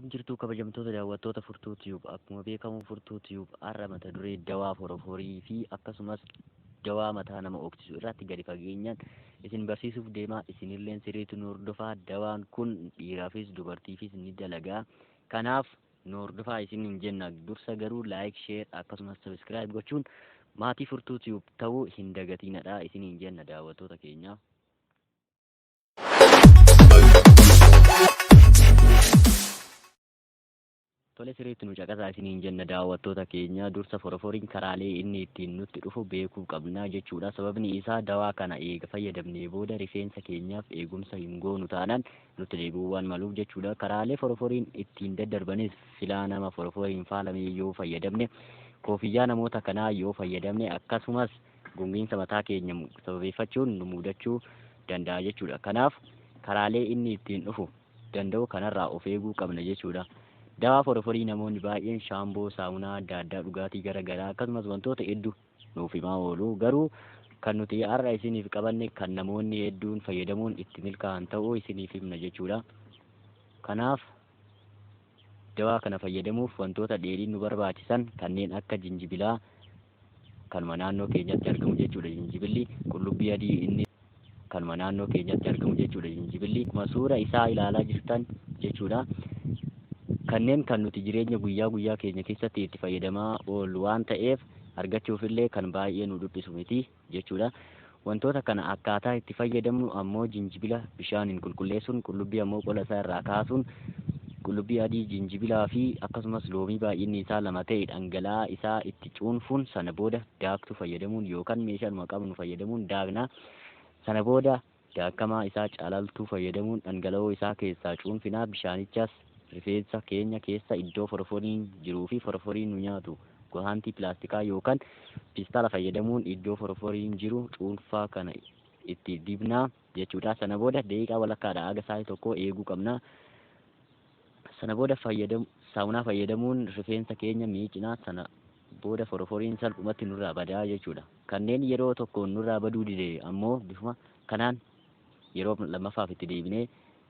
Akkam jirtu kabajamtoota daawwattoota furtuu tiyuub akkuma beekamu furtuu tiyuub har'a mata duree dawaa foroforii fi akkasumas dawaa mataa nama oksisu irratti gadi fageenyaan isin barsiisuuf deema. Isinillee sirriitti nu hordofaa. Dawaan kun dhiiraafis dubartiifis ni dalagaa. Kanaaf nu hordofaa isiniin jenna. Dursa garuu laayik, sheer akkasumas sabiskiraayib gochuun maatii furtuu tiyuub ta'uu hin dagatinadha isiniin jenna daawwattoota keenya. Tole sirriitti nu caqasaa isiniin jenna daawwattoota keenya. Dursa foroforiin karaalee inni ittiin nutti dhufu beekuu qabna jechuudha. Sababni isaa dawaa kana eega fayyadamnee booda rifeensa keenyaaf eegumsa hin goonu taanaan nutti deebi'uu waan maluuf jechuudha. Karaalee foroforiin ittiin daddarbanis filaa nama foroforiin faalamee yoo fayyadamne, koofiyyaa namoota kanaa yoo fayyadamne akkasumas gongiinsa mataa keenya sababeeffachuun nu mudachuu danda'a jechuudha. Kanaaf karaalee inni ittiin dhufu danda'u kanarraa of eeguu qabna jechuudha. Dawaa foroforii namoonni baay'een shaamboo, saamunaa adda addaa, dhugaatii garaagaraa akkasumas wantoota hedduu nuuf himaa oolu. Garuu kan nuti har'a isiniif qabanne kan namoonni hedduun fayyadamuun itti milkaa'an ta'uu isiniif himna jechuudha. Kanaaf dawaa kana fayyadamuuf wantoota dheedhii nu barbaachisan kanneen akka jinjibilaa kanuma naannoo keenyatti argamu jechuudha. Jinjibilli qullubbii adii inni kanuma naannoo keenyatti argamu jechuudha. Jinjibilli akkuma suura isaa ilaalaa jirtan jechuudha. Kanneen kan nuti jireenya guyyaa guyyaa keenya keessatti itti fayyadamaa oolu waan ta'eef argachuufillee kan baay'ee nu dhiphisu miti jechuudha. Wantoota kana akkaataa itti fayyadamnu ammoo jinjibila bishaaniin qulqulleessuun, qullubbii ammoo qola isaa irraa kaasuun, qullubbii adii, jinjibilaa fi akkasumas loomii baay'inni isaa 2 ta'e dhangala'aa isaa itti cuunfuun sana booda daaktuu fayyadamuun yookaan meeshaadhuma qabnu fayyadamuun daakna. Sana booda daakamaa isaa caalaltuu fayyadamuun dhangala'oo isaa keessaa cuunfinaa bishaanichas rifeensa keenya keessa iddoo foroforiin jiruu fi foroforiin nu nyaatu gohaantii pilaastikaa yookaan pistola fayyadamuun iddoo foroforiin jiru cuunfaa kana itti dibnaa jechuudha. Sana booda daqiiqaa walakkaadhaa haga sa'aatii tokko eeguu qabna. Sana booda saamunaa fayyadamuun rifeensa keenya miicinaa. Sana booda foroforiin salphumatti nurraa badaa jechuudha. Kanneen yeroo tokkoon nurraa baduu didee ammoo bifuma kanaan yeroo lammaffaaf itti deebinee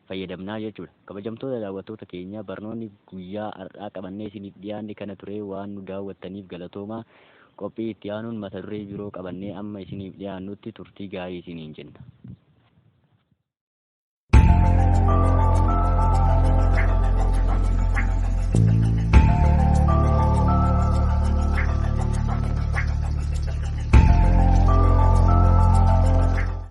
fayyadamnaa jechuudha. Kabajamtoota daawwattoota keenya, barnoonni guyyaa har'aa qabannee isiniif dhiyaanne kana ture. Waan nu daawwattaniif galatoomaa. Qophii itti aanuun mata duree biroo qabannee amma isiniif dhiyaannutti turtii gaarii isiniin jenna.